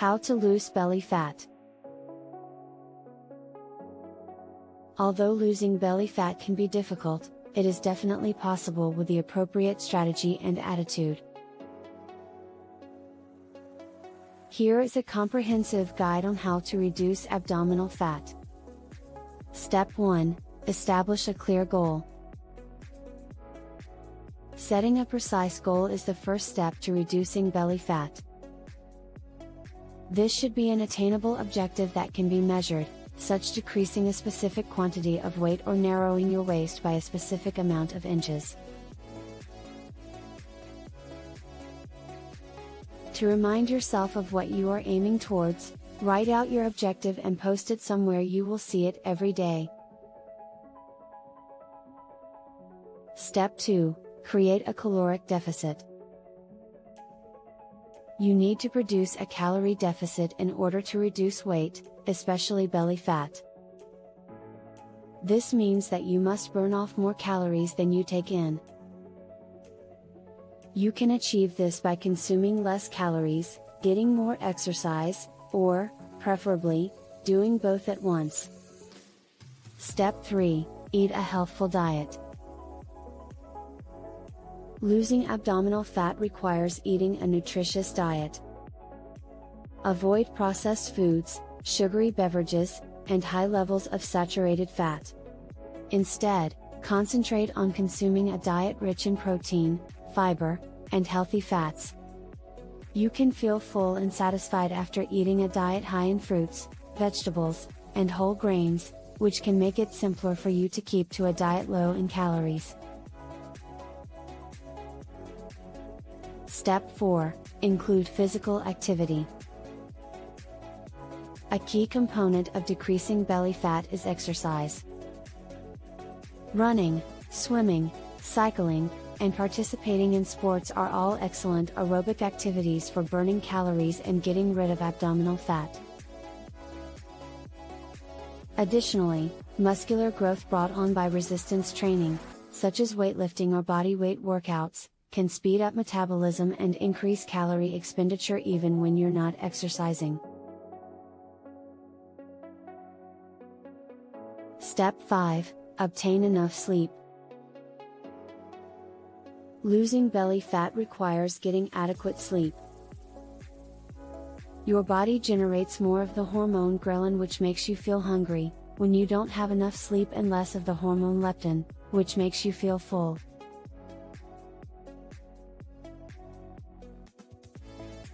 How to lose belly fat. Although losing belly fat can be difficult, it is definitely possible with the appropriate strategy and attitude. Here is a comprehensive guide on how to reduce abdominal fat. Step 1. Establish a clear goal. Setting a precise goal is the first step to reducing belly fat. This should be an attainable objective that can be measured, such decreasing a specific quantity of weight or narrowing your waist by a specific amount of inches. To remind yourself of what you are aiming towards, write out your objective and post it somewhere you will see it every day. Step 2. Create a caloric deficit. You need to produce a calorie deficit in order to reduce weight, especially belly fat. This means that you must burn off more calories than you take in. You can achieve this by consuming less calories, getting more exercise, or, preferably, doing both at once. Step 3. Eat a healthful diet. Losing abdominal fat requires eating a nutritious diet. Avoid processed foods, sugary beverages, and high levels of saturated fat. Instead, concentrate on consuming a diet rich in protein, fiber, and healthy fats. You can feel full and satisfied after eating a diet high in fruits, vegetables, and whole grains, which can make it simpler for you to keep to a diet low in calories. Step 4. Include physical activity. A key component of decreasing belly fat is exercise. Running, swimming, cycling, and participating in sports are all excellent aerobic activities for burning calories and getting rid of abdominal fat. Additionally, muscular growth brought on by resistance training, such as weightlifting or body weight workouts, can speed up metabolism and increase calorie expenditure even when you're not exercising. Step 5. Obtain enough sleep. Losing belly fat requires getting adequate sleep. Your body generates more of the hormone ghrelin, which makes you feel hungry, when you don't have enough sleep, and less of the hormone leptin, which makes you feel full.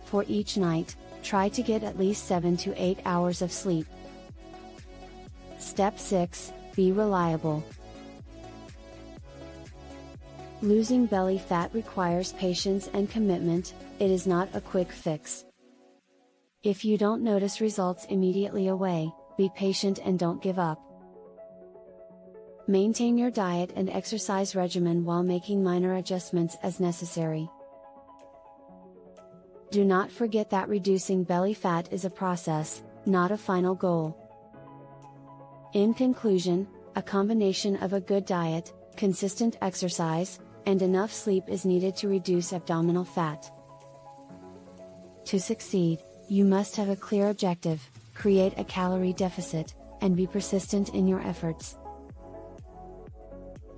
For each night, try to get at least 7 to 8 hours of sleep. Step 6. Be reliable. Losing belly fat requires patience and commitment. It is not a quick fix. If you don't notice results immediately away, be patient and don't give up. Maintain your diet and exercise regimen while making minor adjustments as necessary. Do not forget that reducing belly fat is a process, not a final goal. In conclusion, a combination of a good diet, consistent exercise, and enough sleep is needed to reduce abdominal fat. To succeed, you must have a clear objective, create a calorie deficit, and be persistent in your efforts.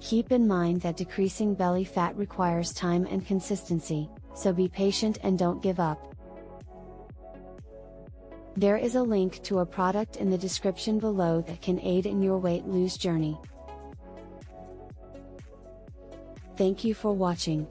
Keep in mind that decreasing belly fat requires time and consistency, so be patient and don't give up. There is a link to a product in the description below that can aid in your weight loss journey. Thank you for watching.